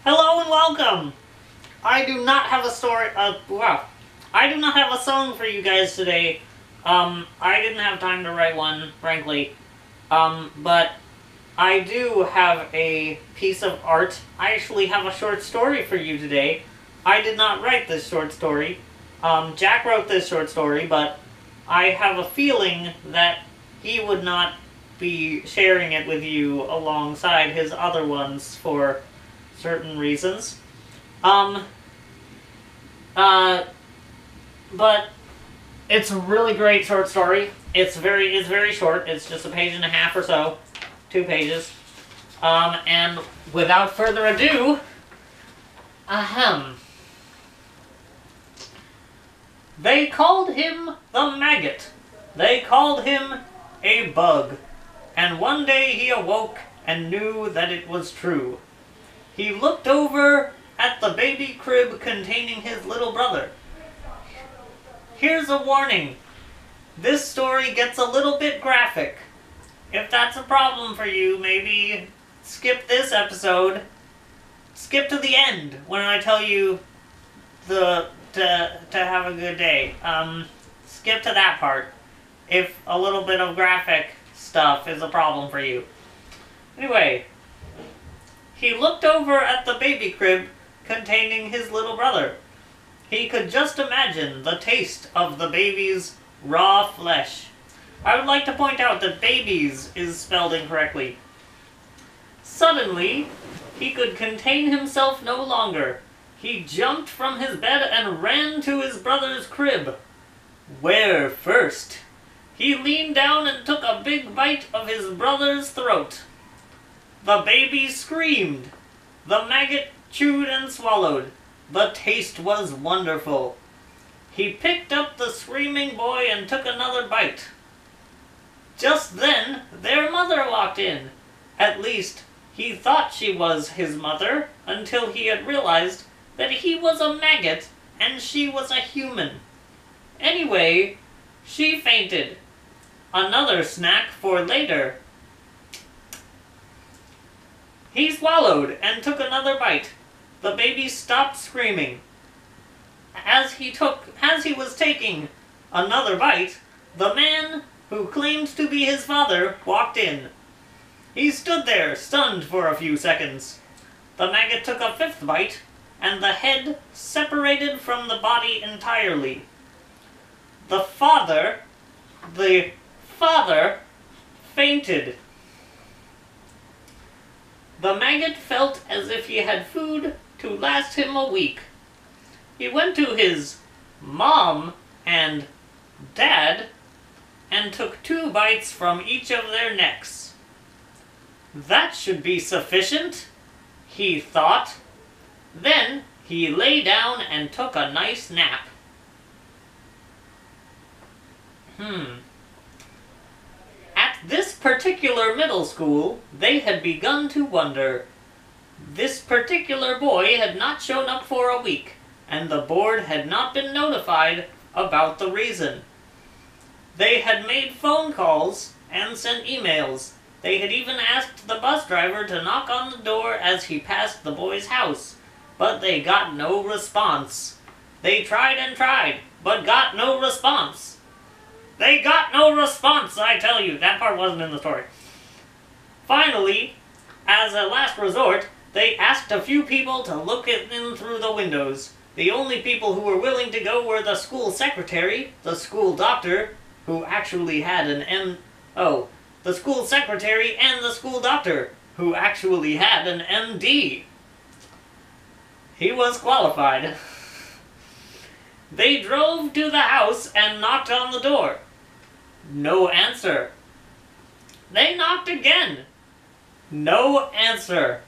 Hello and welcome! I do not have a story, I do not have a song for you guys today. I didn't have time to write one, frankly. But I do have a piece of art. I actually have a short story for you today. I did not write this short story. Jack wrote this short story, but I have a feeling that he would not be sharing it with you alongside his other ones for certain reasons. But it's a really great short story. It's very short. It's just a page and a half or so. 2 pages. And without further ado, They called him the Maggot. They called him a bug. And one day he awoke and knew that it was true. He looked over at the baby crib containing his little brother. Here's a warning. This story gets a little bit graphic. If that's a problem for you, maybe skip this episode. Skip to the end when I tell you to have a good day. Skip to that part if a little bit of graphic stuff is a problem for you. Anyway, he looked over at the baby crib containing his little brother. He could just imagine the taste of the baby's raw flesh. I would like to point out that babies is spelled incorrectly. Suddenly, he could contain himself no longer. He jumped from his bed and ran to his brother's crib. Where first? He leaned down and took a big bite of his brother's throat. The baby screamed. The maggot chewed and swallowed. The taste was wonderful. He picked up the screaming boy and took another bite. Just then, their mother walked in. At least, he thought she was his mother until he had realized that he was a maggot and she was a human. Anyway, she fainted. Another snack for later. He swallowed and took another bite. The baby stopped screaming. As he was taking another bite, the man who claimed to be his father walked in. He stood there, stunned for a few seconds. The maggot took a 5th bite, and the head separated from the body entirely. The father fainted. The maggot felt as if he had food to last him a week. He went to his mom and dad and took 2 bites from each of their necks. That should be sufficient, he thought. Then he lay down and took a nice nap. At this particular middle school, they had begun to wonder. This particular boy had not shown up for a week, and the board had not been notified about the reason. They had made phone calls and sent emails. They had even asked the bus driver to knock on the door as he passed the boy's house, but they got no response. They tried and tried, but got no response. They got no response, I tell you. That part wasn't in the story. Finally, as a last resort, they asked a few people to look in through the windows. The only people who were willing to go were the school secretary, the school doctor, who actually had an the school secretary and the school doctor, who actually had an MD. He was qualified. They drove to the house and knocked on the door. No answer. They knocked again. No answer.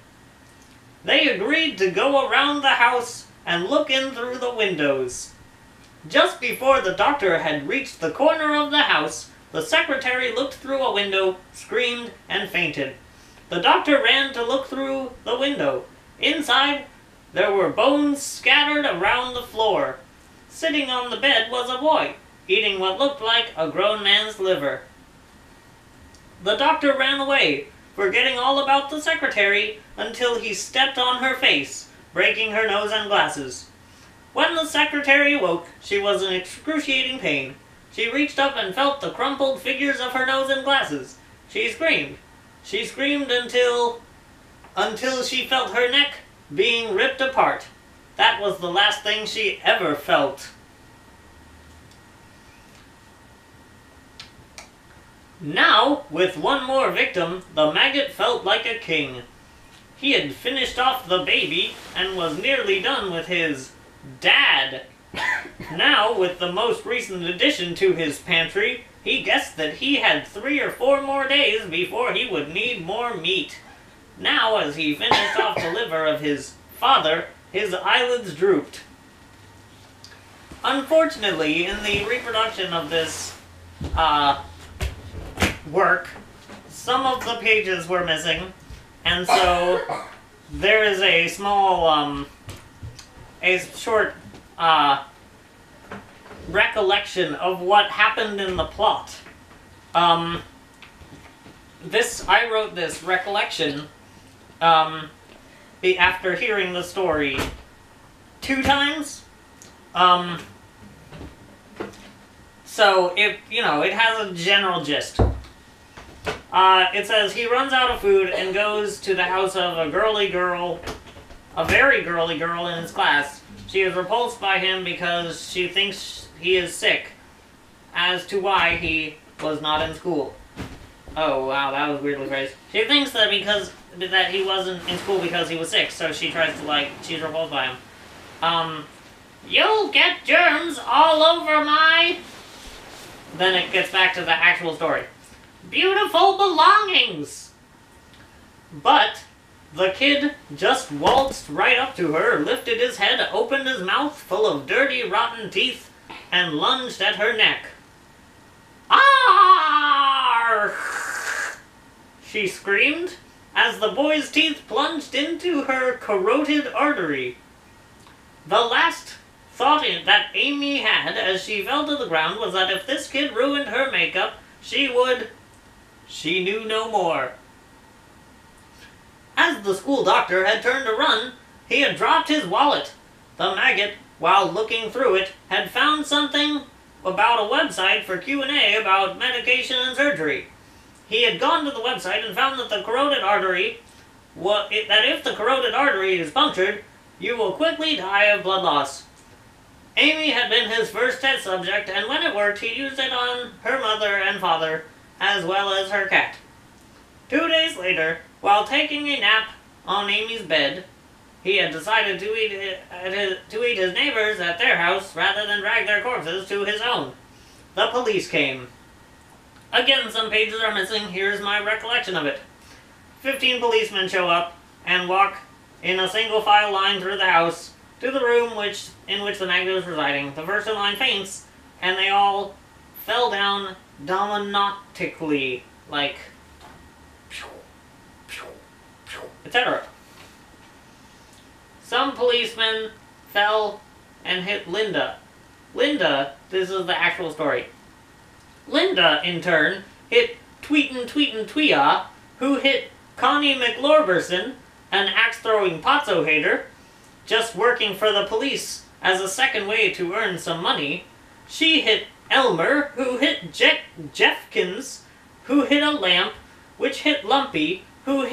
They agreed to go around the house and look in through the windows. Just before the doctor had reached the corner of the house, the secretary looked through a window, screamed, and fainted. The doctor ran to look through the window. Inside, there were bones scattered around the floor. Sitting on the bed was a boy, eating what looked like a grown man's liver. The doctor ran away, forgetting all about the secretary until he stepped on her face, breaking her nose and glasses. When the secretary awoke, she was in excruciating pain. She reached up and felt the crumpled figures of her nose and glasses. She screamed. She screamed until she felt her neck being ripped apart. That was the last thing she ever felt. Now, with one more victim, the maggot felt like a king. He had finished off the baby and was nearly done with his dad. Now, with the most recent addition to his pantry, he guessed that he had 3 or 4 more days before he would need more meat. Now, as he finished off the liver of his father, his eyelids drooped. Unfortunately, in the reproduction of this work, some of the pages were missing, and so there is a small, a short recollection of what happened in the plot. I wrote this recollection after hearing the story 2 times. So it has a general gist. It says he runs out of food and goes to the house of a very girly girl in his class. She is repulsed by him because she thinks he is sick, as to why he was not in school. Oh wow, that was weirdly phrased. She thinks that that he wasn't in school because he was sick, so she tries to she's repulsed by him. You'll get germs all over my... Then it gets back to the actual story. Beautiful belongings! But the kid just waltzed right up to her, lifted his head, opened his mouth full of dirty, rotten teeth, and lunged at her neck. "Arrgh!" she screamed, as the boy's teeth plunged into her carotid artery. The last thought that Amy had as she fell to the ground was that if this kid ruined her makeup, she knew no more. As the school doctor had turned to run, he had dropped his wallet. The maggot, while looking through it, had found something about a website for Q&A about medication and surgery. He had gone to the website and found that if the carotid artery is punctured, you will quickly die of blood loss. Amy had been his first test subject, and when it worked, he used it on her mother and father, as well as her cat. 2 days later, while taking a nap on Amy's bed, he had decided to eat his neighbors at their house rather than drag their corpses to his own. The police came. Again, some pages are missing. Here's my recollection of it. 15 policemen show up and walk in a single file line through the house to the room in which the maggot was residing. The first in line faints, and they all fell down dominotically, like, etc. Some policemen fell and hit Linda. Linda, this is the actual story. Linda, in turn, hit Tweetin' Tweetin' who hit Connie McLorberson, an axe-throwing Pozzo hater, just working for the police as a second way to earn some money. She hit Elmer, who hit Jeffkins, who hit a lamp, which hit Lumpy, who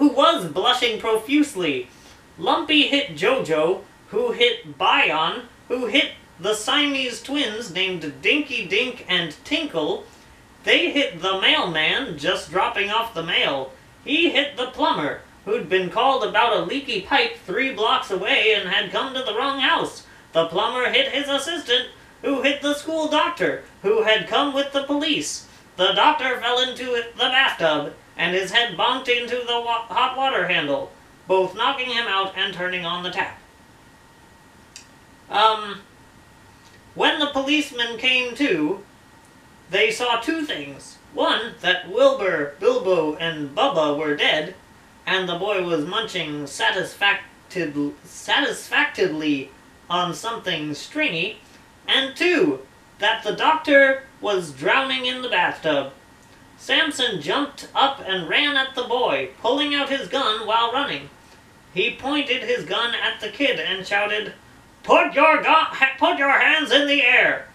was blushing profusely. Lumpy hit Jojo, who hit Bion, who hit the Siamese twins named Dinky Dink and Tinkle. They hit the mailman just dropping off the mail. He hit the plumber, who'd been called about a leaky pipe 3 blocks away and had come to the wrong house. The plumber hit his assistant, who hit the school doctor, who had come with the police. The doctor fell into the bathtub, and his head bonked into the hot water handle, both knocking him out and turning on the tap. When the policemen came to, they saw 2 things. One, that Wilbur, Bilbo, and Bubba were dead, and the boy was munching satisfactedly on something stringy. And 2, that the doctor was drowning in the bathtub. Samson jumped up and ran at the boy, pulling out his gun while running. He pointed his gun at the kid and shouted, put your hands in the air!"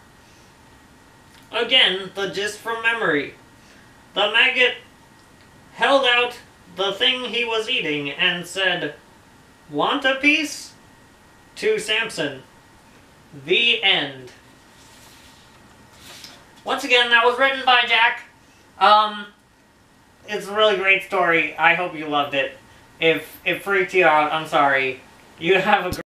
Again, the gist from memory. The maggot held out the thing he was eating and said, "Want a piece?" to Samson. The end. Once again, that was written by Jack. It's a really great story. I hope you loved it. If it freaked you out, I'm sorry. You have a great